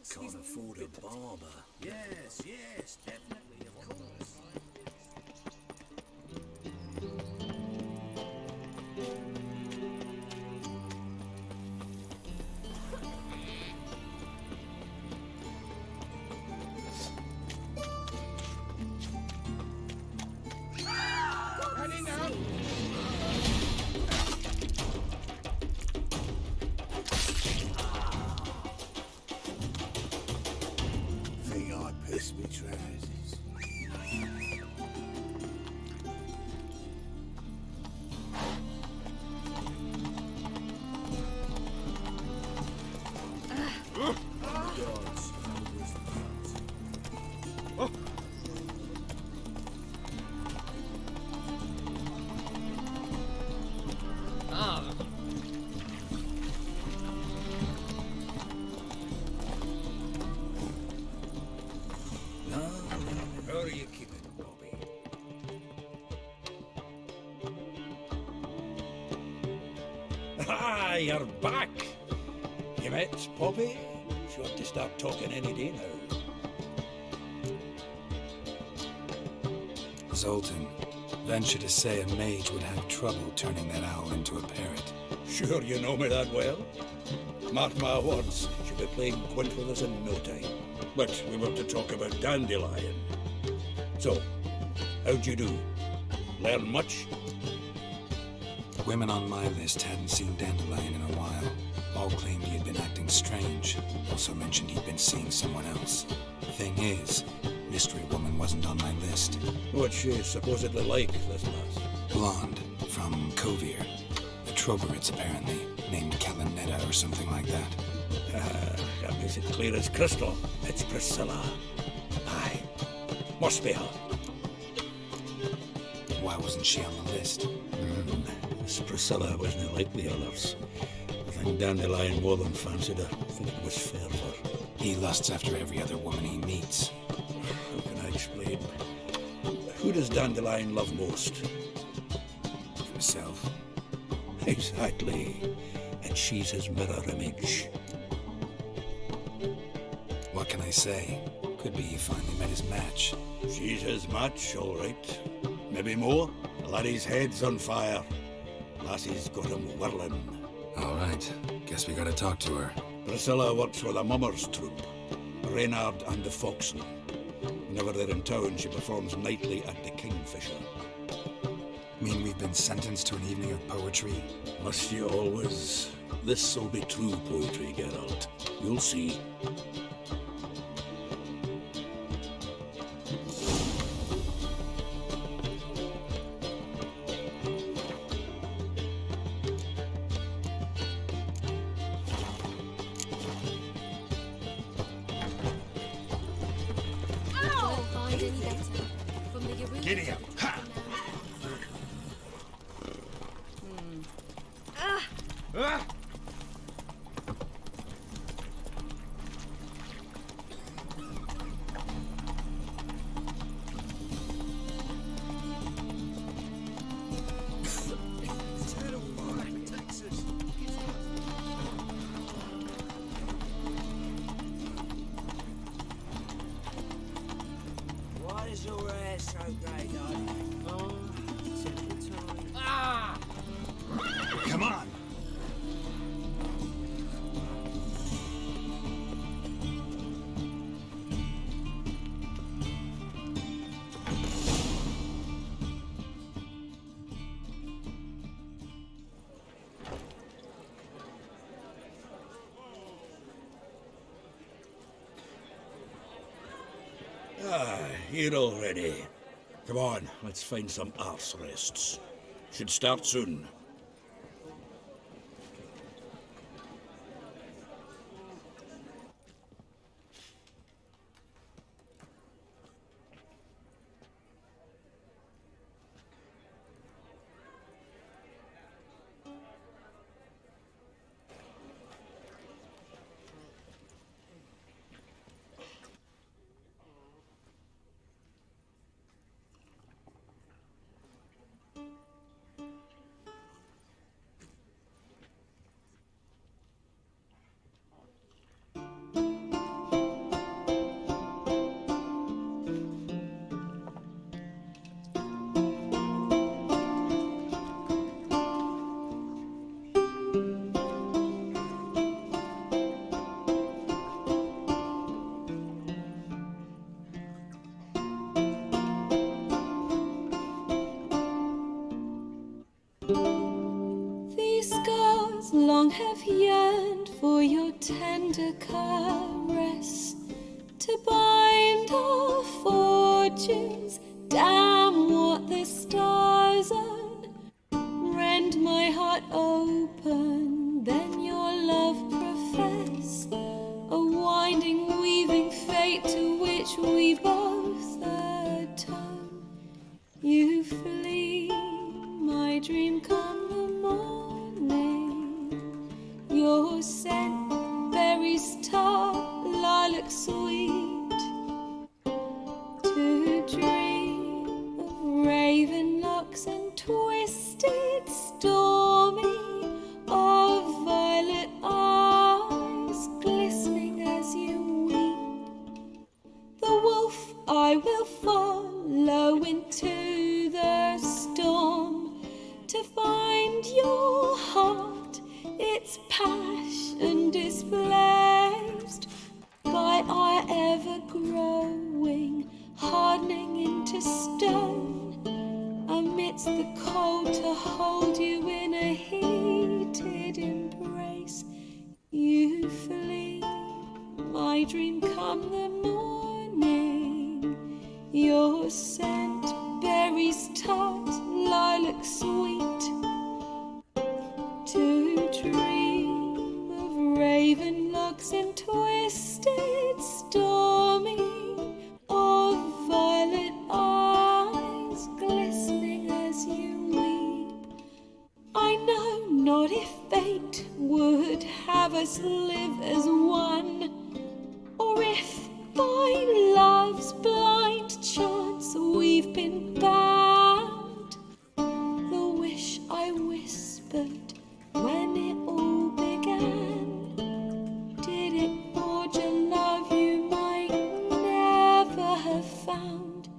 Can't afford a barber. Yes, yes, definitely. Of course. Think I pissed me trousers. Gods, how was the cut? How are you keeping, Bobby? Ah, you're back. You met Poppy? She ought to start talking any day now. Zoltan, venture to say a mage would have trouble turning that owl into a parrot. Sure you know me that well? Mark my words, she'll be playing quint with us in no time. But we were to talk about Dandelion. So, how'd you do? Learn much? Women on my list hadn't seen Dandelion in a while. All claimed he had been acting strange. Also mentioned he'd been seeing someone else. Thing is, Mystery Woman wasn't on my list. What's she supposedly like, this lass? Blonde, from Kovir. The Troberits, apparently. Named Kalinetta or something like that. That makes it clear as crystal. It's Priscilla. Aye. Must be her. Why wasn't she on the list? This Priscilla wasn't like the others. I think Dandelion more than fancied her. I think it was fervour. He lusts after every other woman he meets. How can I explain? Who does Dandelion love most? Himself. Exactly. And she's his mirror image. What can I say? Could be he finally met his match. She's his match, all right. Maybe more. The laddie's head's on fire. Lassie's got him whirling. All right. Guess we gotta talk to her. Priscilla works with a mummers troupe, Reynard and the Foxen. Whenever they're in town, she performs nightly at the Kingfisher. Mean we've been sentenced to an evening of poetry? Must you always? This'll be true poetry, Geralt. You'll see. Giddy up. Ha! Ah! Why is your hair so grey, darling? Oh, simple time. Ah! Come on. Ah, here already. Come on, let's find some arse rests. Should start soon. These scars long have yearned for your tender caress, to bind our fortunes. Damn what the stars own. Rend my heart open, then your love profess, a winding, weaving fate to which we both atone. You flee, my dream come the morning. Your scent berries tart, lilac sweet, to dream of raven locks and twisted stormy, of violet eyes glistening as you weep. The wolf I will follow into the storm, to find your heart, its passion displaced by our ever-growing, hardening into stone. Amidst the cold, to hold you in a heated embrace. You flee, my dream come the morning. Your scent berries tart, lilac sweet, to dream of raven locks and twisted stormy, of violet eyes glistening as you weep. I know not if fate would have us live as one, or if by love's blind chance we've been bound. The wish I whispered when it all began, did it forge a love you might never have found?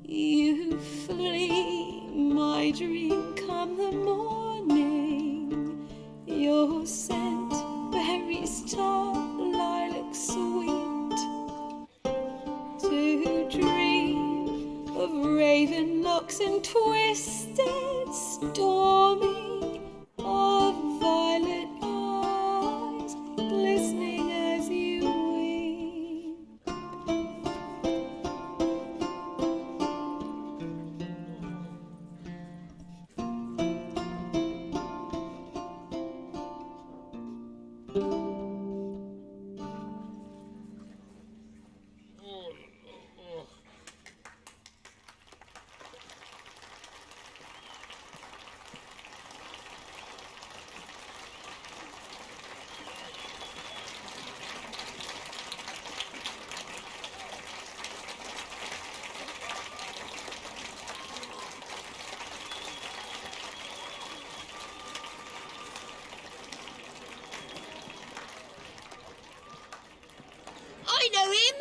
You flee, my dream come the morning. Your scent berries tart, lilac sweet, to dream of raven locks and twisted stormy, of violet eyes glistening as you weep. I know him!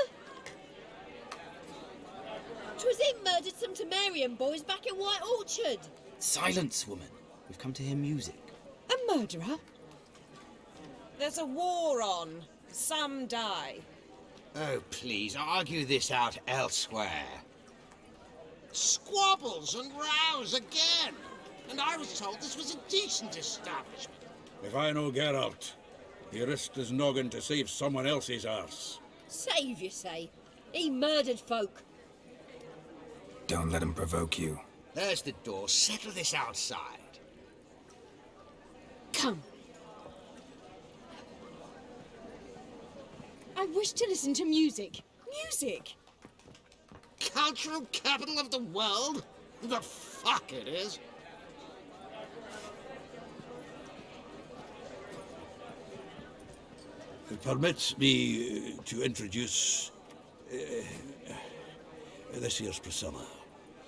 'Twas him murdered some Temerian boys back in White Orchard. Silence, woman. We've come to hear music. A murderer? There's a war on. Some die. Oh, please, argue this out elsewhere. Squabbles and rows again. And I was told this was a decent establishment. If I know Geralt, he risked his noggin to save someone else's arse. Save, you say? He murdered folk. Don't let him provoke you. There's the door. Settle this outside. Come. I wish to listen to music. Music! Cultural capital of the world? The fuck it is. Permit me to introduce this here's Priscilla,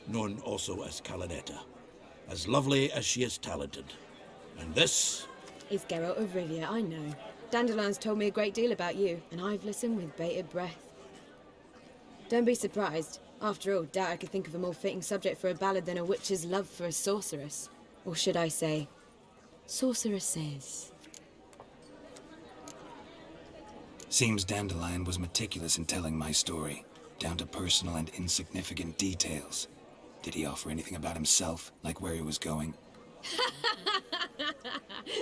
known also as Calinetta, as lovely as she is talented. And this is Geralt of Rivia, I know. Dandelion's told me a great deal about you, and I've listened with bated breath. Don't be surprised. After all, doubt I could think of a more fitting subject for a ballad than a witch's love for a sorceress. Or should I say, sorceresses. Seems Dandelion was meticulous in telling my story, down to personal and insignificant details. Did he offer anything about himself, like where he was going?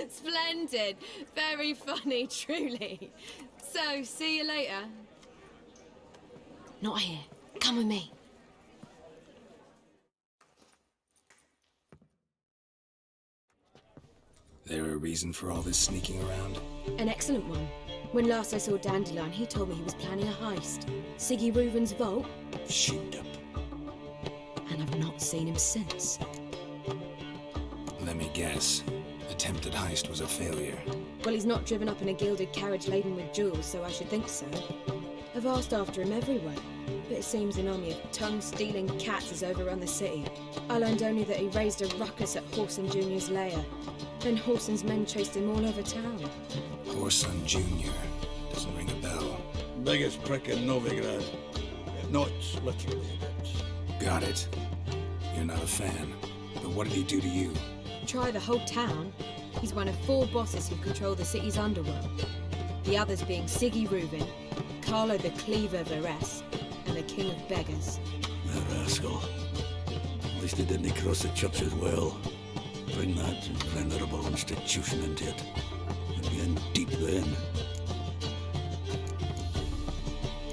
Splendid. Very funny, truly. So, see you later. Not here. Come with me. There a reason for all this sneaking around? An excellent one. When last I saw Dandelion, he told me he was planning a heist. Siggy Reuven's vault. Sheeped up. And I've not seen him since. Let me guess. Attempted heist was a failure. Well, he's not driven up in a gilded carriage laden with jewels, so I should think so. I've asked after him everywhere, but it seems an army of tongue-stealing cats has overrun the city. I learned only that he raised a ruckus at Whoreson Jr.'s lair. Then Whoreson's men chased him all over town. Whoreson Jr. Doesn't ring a bell. Biggest prick in Novigrad. Not literally, but... Got it. You're not a fan. But what did he do to you? Try the whole town. He's one of 4 bosses who control the city's underworld. The others being Siggy Reuven, Carlo the Cleaver Varese, and the King of Beggars. That rascal. At least he didn't cross the church as well. Bring that venerable institution into it. We'd be in deep then.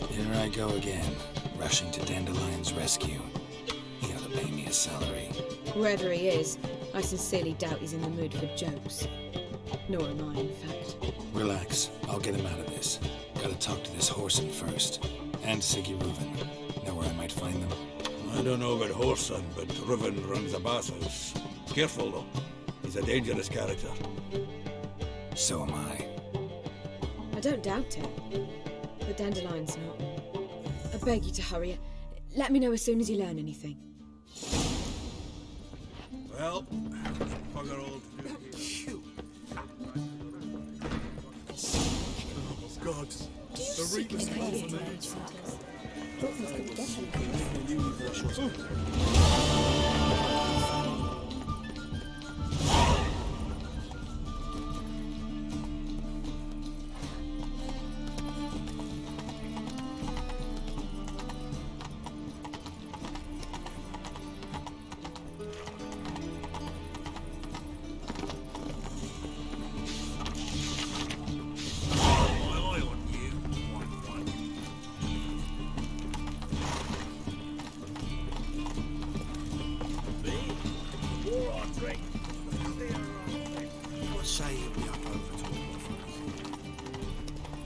Here I go again, rushing to Dandelion's rescue. He ought to pay me a salary. Wherever he is, I sincerely doubt he's in the mood for jokes. Nor am I, in fact. Relax, I'll get him out of this. Gotta talk to this Whoreson first. And Siggy Reuven. Know where I might find them? I don't know about Whoreson, but Reuven runs a bathhouse. Careful, though. He's a dangerous character. So am I. I don't doubt it. But Dandelion's not. I beg you to hurry. Let me know as soon as you learn anything. Well, bugger all to do here. Oh, God. The Reaper's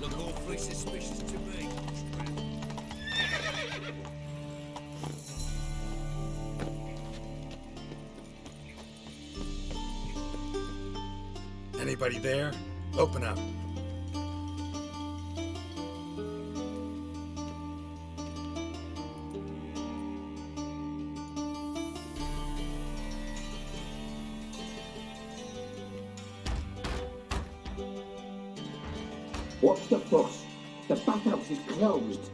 Look awfully suspicious to me. Anybody there? Open up. What's the fuss? The bathhouse is closed.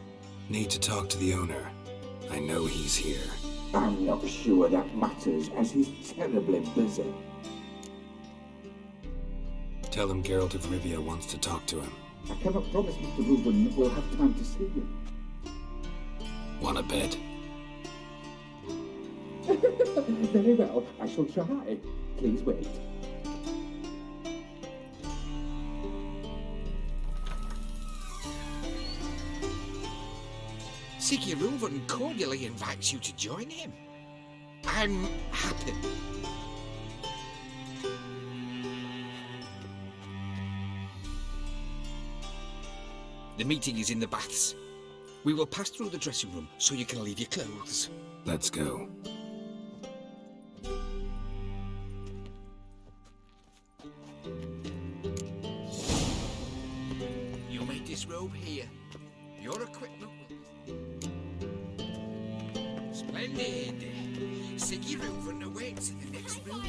Need to talk to the owner. I know he's here. I'm not sure that matters, as he's terribly busy. Tell him Geralt of Rivia wants to talk to him. I cannot promise Mr. Reuven will have time to see you. Wanna bet? Very well, I shall try. Please wait. Siggy Reuven cordially invites you to join him. I'm happy. The meeting is in the baths. We will pass through the dressing room so you can leave your clothes. Let's go. You'll make this robe here. Your equipment will... Splendid. Siggy Reuven awaits in the next room.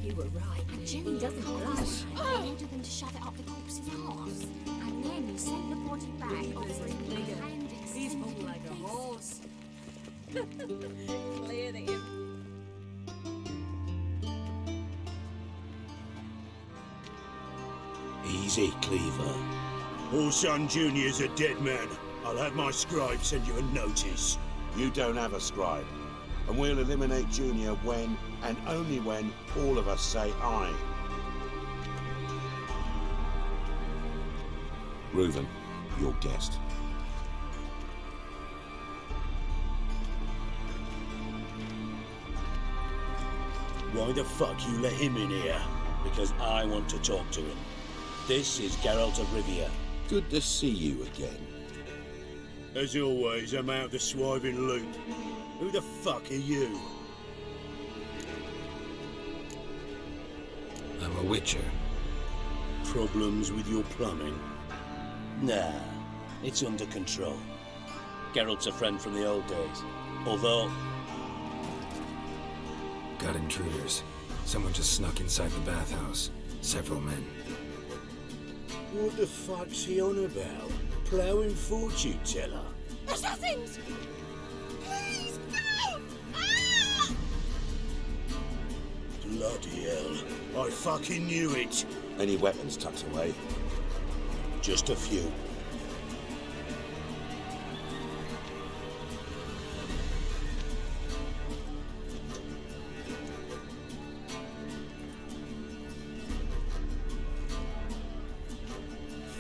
You were right. And Jenny doesn't blush. I ordered them to shove it up the corpse's arse. And then he sent the body back, offering me a hand extension. He's more like a horse. Clear that you... Easy, Cleaver. Whoreson Jr.'s a dead man. I'll have my scribe send you a notice. You don't have a scribe. And we'll eliminate Junior when, and only when, all of us say aye. Reuven, your guest. Why the fuck you let him in here? Because I want to talk to him. This is Geralt of Rivia. Good to see you again. As always, I'm out the swiving loop. Who the fuck are you? I'm a witcher. Problems with your plumbing? Nah, it's under control. Geralt's a friend from the old days. Although... Got intruders. Someone just snuck inside the bathhouse. Several men. What the fuck's he on about? Ploughing fortune teller? Assassins! Please, no! Ah! Bloody hell. I fucking knew it. Any weapons tucked away? Just a few.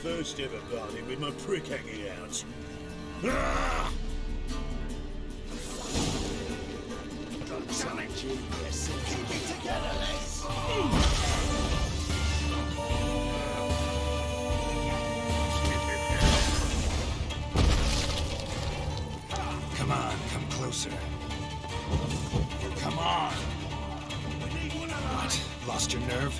First ever party with my prick hanging out. Ah! Damn it, genius! Keep it together, Les! Come on, come closer. Come on! What? Lost your nerve?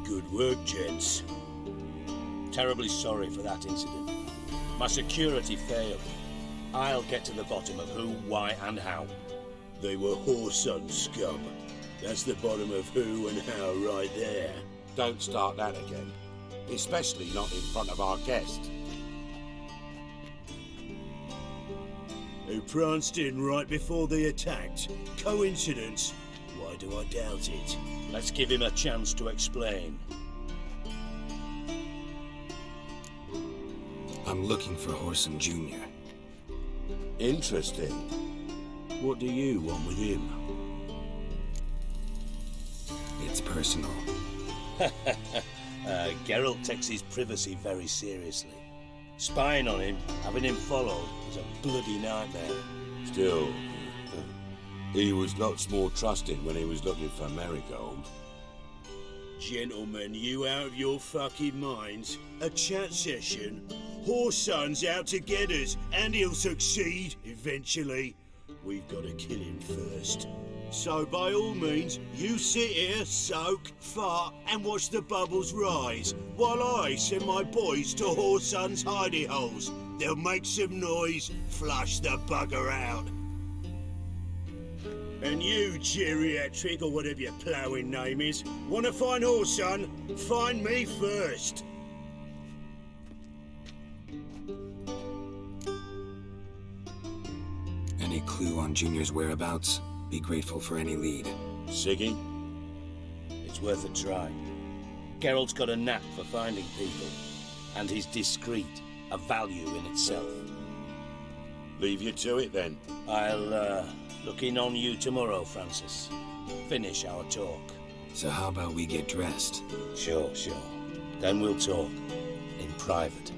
Good work, gents. Terribly sorry for that incident. My security failed. I'll get to the bottom of who, why, and how. They were whoreson scum. That's the bottom of who and how right there. Don't start that again. Especially not in front of our guest. Who pranced in right before they attacked. Coincidence? Why do I doubt it? Let's give him a chance to explain. I'm looking for Whoreson Jr. Interesting. What do you want with him? It's personal. Geralt takes his privacy very seriously. Spying on him, having him followed, is a bloody nightmare. Still, he was lots more trusting when he was looking for Marigold. Gentlemen, you out of your fucking minds? A chat session? Whoreson's out to get us, and he'll succeed, eventually. We've got to kill him first. So by all means, you sit here, soak, fart, and watch the bubbles rise, while I send my boys to Whoreson's hidey holes. They'll make some noise, flush the bugger out. And you, geriatric, or whatever your ploughing name is, want to find Whoreson? Find me first. Any clue on Junior's whereabouts? Be grateful for any lead. Siggy? It's worth a try. Geralt's got a knack for finding people, and he's discreet, a value in itself. Leave you to it then. I'll look in on you tomorrow, Francis. Finish our talk. So how about we get dressed? Sure. Then we'll talk. In private.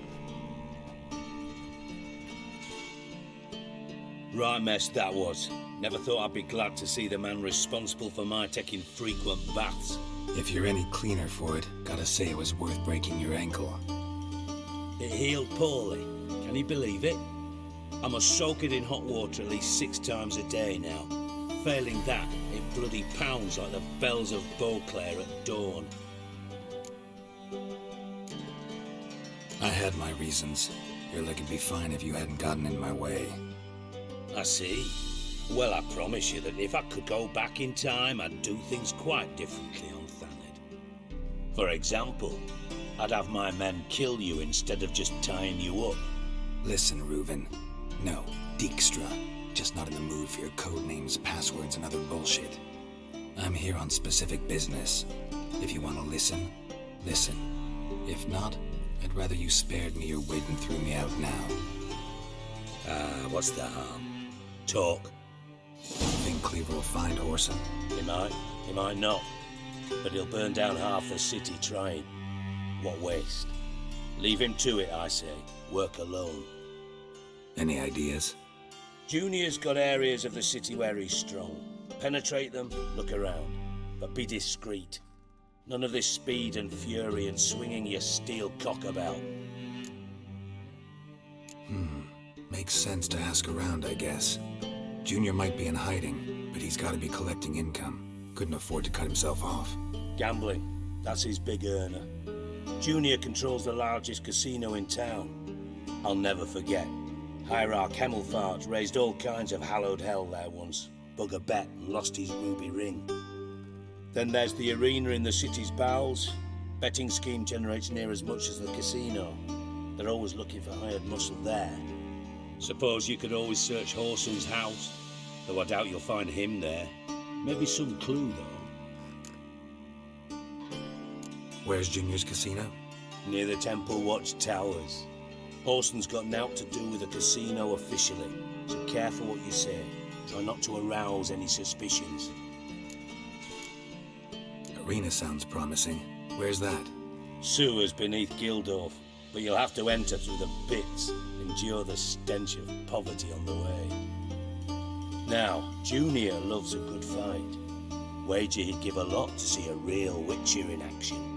Right mess that was. Never thought I'd be glad to see the man responsible for my taking frequent baths. If you're any cleaner for it, gotta say it was worth breaking your ankle. It healed poorly. Can you believe it? I must soak it in hot water at least 6 times a day now. Failing that, it bloody pounds like the bells of Beauclair at dawn. I had my reasons. Your leg would be fine if you hadn't gotten in my way. I see. Well, I promise you that if I could go back in time, I'd do things quite differently on Thanedd. For example, I'd have my men kill you instead of just tying you up. Listen, Reuven. No, Dijkstra. Just not in the mood for your code names, passwords, and other bullshit. I'm here on specific business. If you want to listen, listen. If not, I'd rather you spared me your wit and threw me out now. What's the harm? Talk. Think Cleaver will find Horson? He might not. But he'll burn down half the city trying. What waste. Leave him to it, I say. Work alone. Any ideas? Junior's got areas of the city where he's strong. Penetrate them, look around. But be discreet. None of this speed and fury and swinging your steel cock about. Makes sense to ask around, I guess. Junior might be in hiding, but he's got to be collecting income. Couldn't afford to cut himself off. Gambling. That's his big earner. Junior controls the largest casino in town. I'll never forget. Hierarch Hemmelfart raised all kinds of hallowed hell there once. Bug a bet and lost his ruby ring. Then there's the arena in the city's bowels. Betting scheme generates near as much as the casino. They're always looking for hired muscle there. Suppose you could always search Horson's house, though I doubt you'll find him there. Maybe some clue, though. Where's Junior's casino? Near the Temple Watch Towers. Horson's got naught to do with the casino officially, so careful what you say. Try not to arouse any suspicions. Arena sounds promising. Where's that? Sewers beneath Gildorf, but you'll have to enter through the pits, endure the stench of poverty on the way. Now, Junior loves a good fight. Wager he'd give a lot to see a real Witcher in action.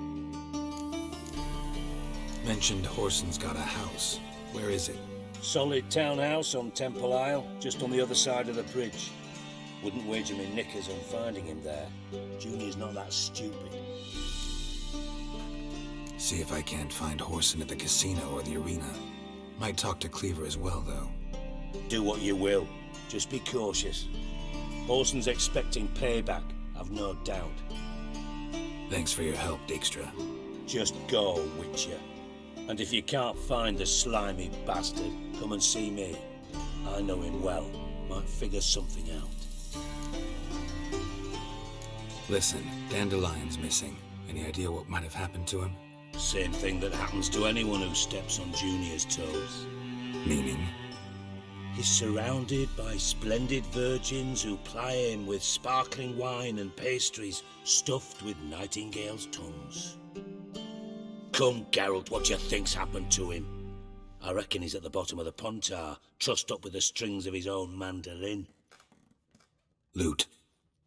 Mentioned Horson's got a house. Where is it? Solid townhouse on Temple Isle, just on the other side of the bridge. Wouldn't wager me knickers on finding him there. Junior's not that stupid. See if I can't find Horson at the casino or the arena. Might talk to Cleaver as well, though. Do what you will. Just be cautious. Horson's expecting payback, I've no doubt. Thanks for your help, Dijkstra. Just go, Witcher. And if you can't find the slimy bastard, come and see me. I know him well. Might figure something out. Listen, Dandelion's missing. Any idea what might have happened to him? Same thing that happens to anyone who steps on Junior's toes. Meaning? He's surrounded by splendid virgins who ply him with sparkling wine and pastries stuffed with nightingales' tongues. Come, Geralt, what do you think's happened to him? I reckon he's at the bottom of the Pontar, trussed up with the strings of his own mandolin. Loot.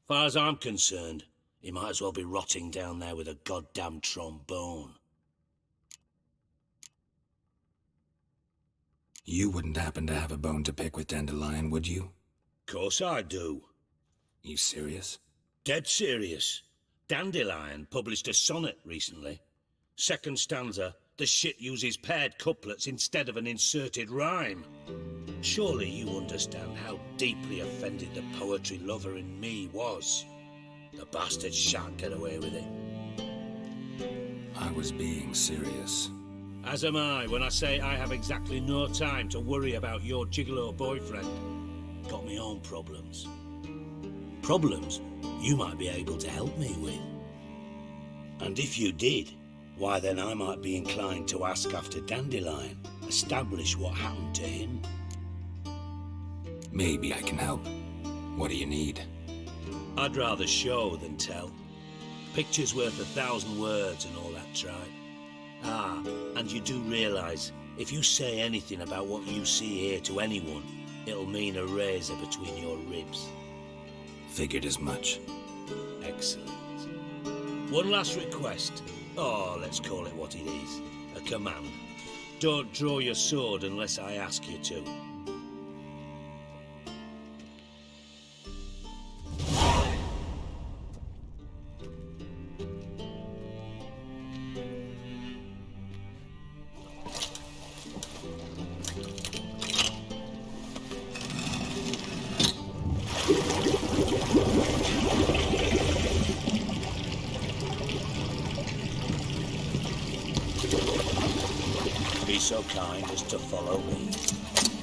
Far as I'm concerned, he might as well be rotting down there with a goddamn trombone. You wouldn't happen to have a bone to pick with Dandelion, would you? Course I do. You serious? Dead serious. Dandelion published a sonnet recently. Second stanza, the shit uses paired couplets instead of an inserted rhyme. Surely you understand how deeply offended the poetry lover in me was. The bastard shan't get away with it. I was being serious. As am I when I say I have exactly no time to worry about your gigolo boyfriend. Got me own problems. Problems you might be able to help me with. And if you did, why then I might be inclined to ask after Dandelion, establish what happened to him. Maybe I can help. What do you need? I'd rather show than tell. Picture's worth 1,000 words and all that tripe. Ah, and you do realise, if you say anything about what you see here to anyone, it'll mean a razor between your ribs. Figured as much. Excellent. One last request. Oh, let's call it what it is. A command. Don't draw your sword unless I ask you to. Be so kind as to follow me.